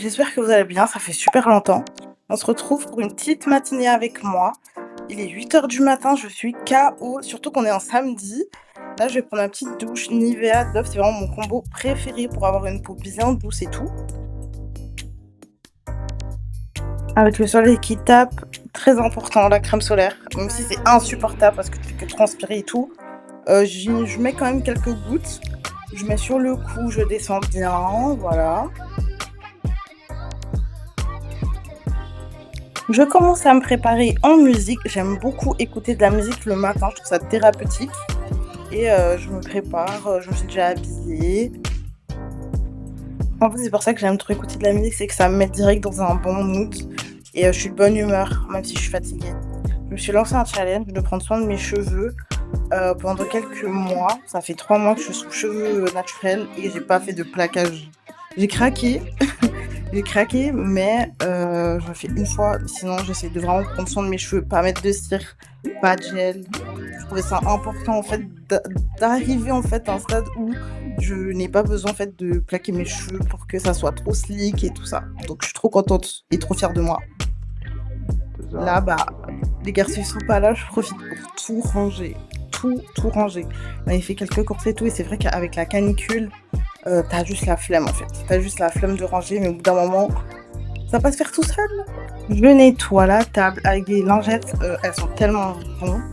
j'espère que vous allez bien, ça fait super longtemps. On se retrouve pour une petite matinée avec moi. Il est 8 heures du matin, je suis KO, surtout qu'on est un samedi. Là, je vais prendre ma petite douche Nivea Dove, c'est vraiment mon combo préféré pour avoir une peau bien douce et tout. Avec le soleil qui tape, très important, la crème solaire, même si c'est insupportable parce que tu fais que transpirer et tout. Je mets quand même quelques gouttes. Je mets sur le cou, je descends bien, voilà. Je commence à me préparer en musique. J'aime beaucoup écouter de la musique le matin, je trouve ça thérapeutique. Et je me prépare, je me suis déjà habillée. En fait, c'est pour ça que j'aime trop écouter de la musique, c'est que ça me met direct dans un bon mood. Et je suis de bonne humeur, même si je suis fatiguée. Je me suis lancé un challenge de prendre soin de mes cheveux pendant quelques mois. Ça fait 3 mois que je suis sous cheveux naturels et j'ai pas fait de plaquage. J'ai craqué, j'ai craqué, mais je le fais une fois. Sinon, j'essaie de vraiment prendre soin de mes cheveux, pas mettre de cire, pas de gel. Je trouvais ça important en fait d'arriver en fait à un stade où je n'ai pas besoin en fait de plaquer mes cheveux pour que ça soit trop slick et tout ça. Donc je suis trop contente et trop fière de moi. C'est Là, ça. bah, les garçons ils sont pas là, je profite pour tout ranger. Tout ranger. On avait fait quelques courses et tout, et c'est vrai qu'avec la canicule, tu juste la flemme en fait. T'as juste la flemme de ranger, mais au bout d'un moment, ça va pas se faire tout seul. Je nettoie la table avec des lingettes, elles sont tellement bonnes.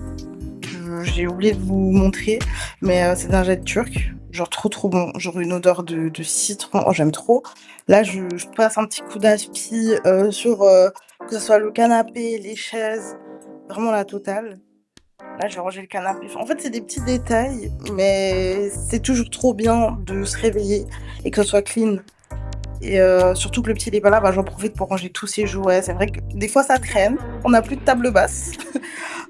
J'ai oublié de vous montrer, mais c'est des lingettes turques, genre trop bon, genre une odeur de citron, oh j'aime trop. Là, je passe un petit coup d'aspi sur que ce soit le canapé, les chaises, vraiment la totale. Là, j'ai rangé le canapé. Enfin, en fait, c'est des petits détails, mais c'est toujours trop bien de se réveiller et que ce soit clean. Et surtout que le petit n'est pas là, bah, j'en profite pour ranger tous ses jouets. C'est vrai que des fois, ça traîne. On n'a plus de table basse.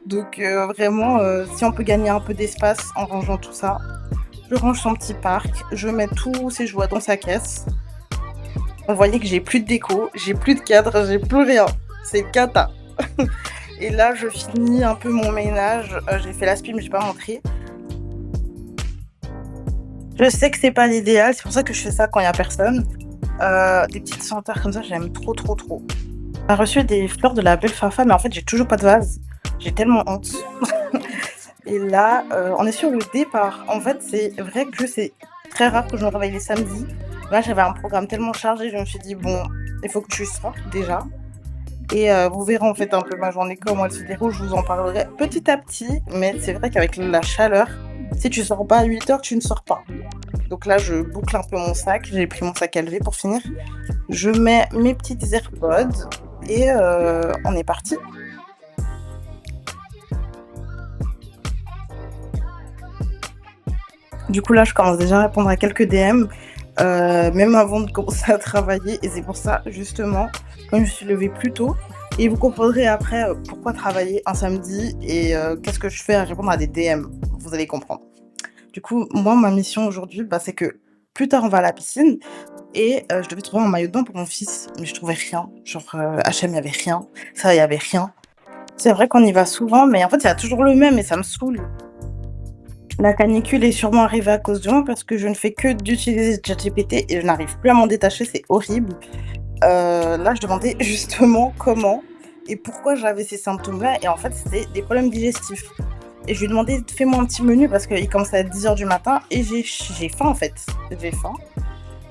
Donc, vraiment, si on peut gagner un peu d'espace en rangeant tout ça, je range son petit parc. Je mets tous ses jouets dans sa caisse. Vous voyez que j'ai plus de déco, j'ai plus de cadre, j'ai plus rien. C'est cata. Et là, je finis un peu mon ménage. J'ai fait l'aspi, mais j'ai pas montré. Je sais que c'est pas l'idéal, c'est pour ça que je fais ça quand il y a personne. Des petites senteurs comme ça, j'aime trop. J'ai reçu des fleurs de la belle Fafa, mais en fait, j'ai toujours pas de vase. J'ai tellement honte. Et là, on est sur le départ. En fait, c'est vrai que c'est très rare que je me réveille les samedis. Là, j'avais un programme tellement chargé, je me suis dit, bon, il faut que tu sortes déjà. Et vous verrez en fait un peu ma journée, comment elle se déroule, je vous en parlerai petit à petit. Mais c'est vrai qu'avec la chaleur, si tu sors pas à 8 heures, tu ne sors pas. Donc là, je boucle un peu mon sac. J'ai pris mon sac à lever pour finir. Je mets mes petites AirPods et on est parti. Du coup, là, je commence déjà à répondre à quelques DM, même avant de commencer à travailler. Et c'est pour ça, justement, comme je suis levée plus tôt, et vous comprendrez après pourquoi travailler un samedi et qu'est-ce que je fais à répondre à des DM. Vous allez comprendre. Du coup, moi, ma mission aujourd'hui, bah, c'est que plus tard, on va à la piscine et je devais trouver un maillot de bain pour mon fils, mais je trouvais rien. Genre, H&M, il y avait rien. Ça, il y avait rien. C'est vrai qu'on y va souvent, mais en fait, il y a toujours le même et ça me saoule. La canicule est sûrement arrivée à cause de moi parce que je ne fais que d'utiliser ChatGPT et je n'arrive plus à m'en détacher, c'est horrible. Là, je demandais justement comment et pourquoi j'avais ces symptômes-là et en fait, c'était des problèmes digestifs. Et je lui ai demandé: «Fais-moi un petit menu» parce qu'il commençait à 10 heures du matin et j'ai faim, en fait. J'ai faim.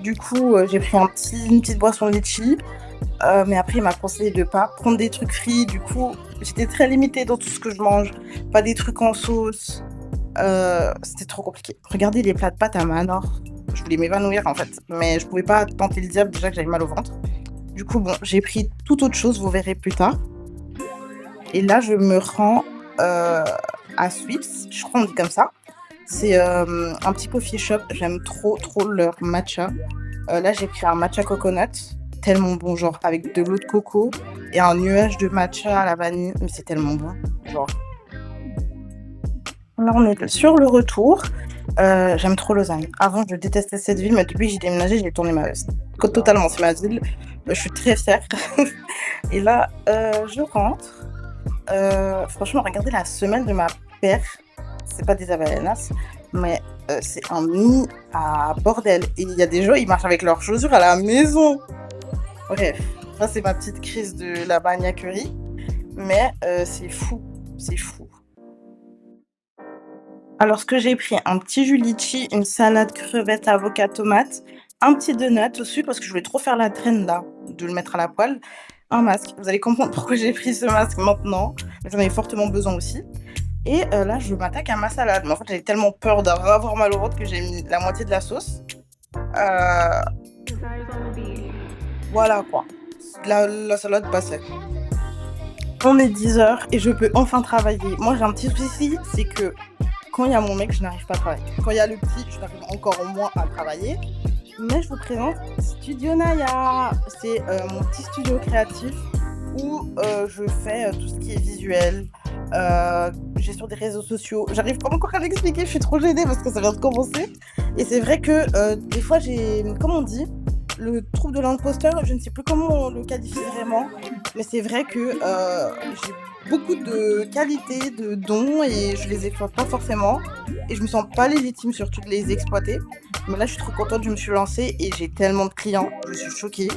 Du coup, j'ai pris une petite boisson litchi, mais après il m'a conseillé de pas prendre des trucs frits. Du coup, j'étais très limitée dans tout ce que je mange. Pas des trucs en sauce, c'était trop compliqué. Regardez les plats de pâtes à Manor, je voulais m'évanouir, en fait, mais je pouvais pas tenter le diable, déjà que j'avais mal au ventre. Du coup, bon, j'ai pris toute autre chose, vous verrez plus tard. Et là, je me rends à Sweeps, je crois on dit comme ça. C'est un petit coffee shop, j'aime trop leur matcha. Là, j'ai pris un matcha coconut, tellement bon, genre avec de l'eau de coco et un nuage de matcha à la vanille, mais c'est tellement bon. Genre, là, on est sur le retour. J'aime trop Lausanne. Avant, je détestais cette ville, mais depuis que j'ai déménagé, j'ai tourné ma veste. Totalement, c'est ma ville. Je suis très fière. Et là, je rentre. Franchement, regardez la semelle de ma paire. C'est pas des Havaianas, mais c'est un nid à bordel. Et il y a des gens, ils marchent avec leurs chaussures à la maison. Bref, ça c'est ma petite crise de la maniaquerie, mais c'est fou, c'est fou. Alors ce que j'ai pris, un petit jus litchi, une salade crevettes, avocat, tomate, un petit donut au parce que je voulais trop faire la traîne là, de le mettre à la poêle, un masque. Vous allez comprendre pourquoi j'ai pris ce masque maintenant, mais j'en avais fortement besoin aussi et là je m'attaque à ma salade, mais en fait j'avais tellement peur d'avoir mal au ventre que j'ai mis la moitié de la sauce. Heu, voilà quoi, la salade passait. On est 10 heures et je peux enfin travailler. Moi j'ai un petit souci, c'est que quand il y a mon mec, je n'arrive pas à travailler. Quand il y a le petit, je n'arrive encore moins à travailler. Mais je vous présente Studio Naya. C'est mon petit studio créatif où je fais tout ce qui est visuel, gestion des réseaux sociaux. J'arrive pas encore à l'expliquer, je suis trop gênée parce que ça vient de commencer. Et c'est vrai que des fois j'ai, comment on dit, le trouble de l'imposteur, je ne sais plus comment on le qualifie vraiment, mais c'est vrai que j'ai beaucoup de qualités, de dons et je les exploite pas forcément et je me sens pas légitime surtout de les exploiter. Mais là, je suis trop contente, je me suis lancée et j'ai tellement de clients, je suis choquée.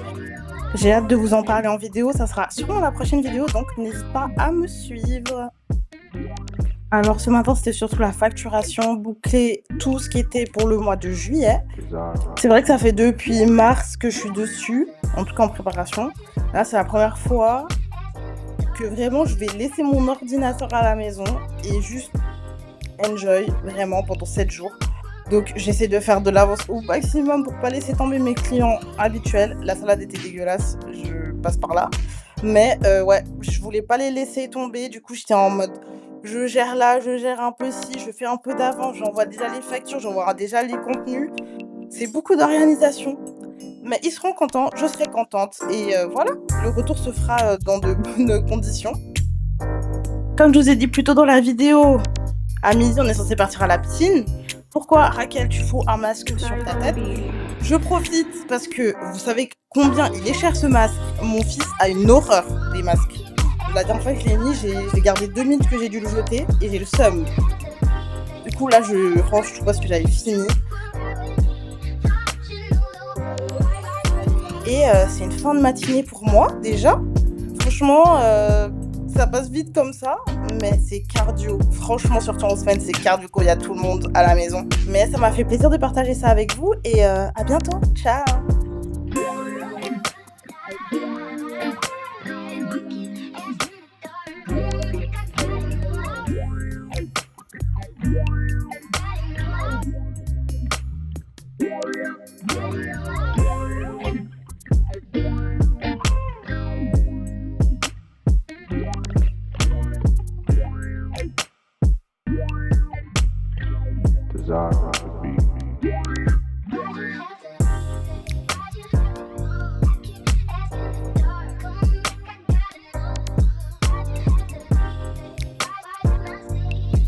J'ai hâte de vous en parler en vidéo, ça sera sûrement la prochaine vidéo, donc n'hésite pas à me suivre. Alors ce matin, c'était surtout la facturation, boucler tout ce qui était pour le mois de juillet. Bizarre. C'est vrai que ça fait depuis mars que je suis dessus, en tout cas en préparation. Là, c'est la première fois que vraiment je vais laisser mon ordinateur à la maison et juste enjoy vraiment pendant 7 jours. Donc j'essaie de faire de l'avance au maximum pour pas laisser tomber mes clients habituels. La salade était dégueulasse, je passe par là. Mais ouais, je voulais pas les laisser tomber, du coup j'étais en mode je gère là, je gère un peu ci, je fais un peu d'avance, j'envoie déjà les factures, j'envoie déjà les contenus. C'est beaucoup d'organisation, mais ils seront contents, je serai contente et voilà, le retour se fera, dans de bonnes conditions. Comme je vous ai dit plus tôt dans la vidéo, à midi, on est censé partir à la piscine. Pourquoi, Raquel, tu fous un masque sur ta tête? Je profite parce que vous savez combien il est cher ce masque. Mon fils a une horreur des masques. La dernière fois que je l'ai mis, j'ai gardé 2 minutes que j'ai dû le jeter et j'ai le seum. Du coup, là, je range tout parce que j'avais fini. Et c'est une fin de matinée pour moi, déjà. Franchement, ça passe vite comme ça, mais c'est cardio. Franchement, surtout en semaine, c'est cardio quand il y a tout le monde à la maison. Mais ça m'a fait plaisir de partager ça avec vous et à bientôt. Ciao! Bizarre.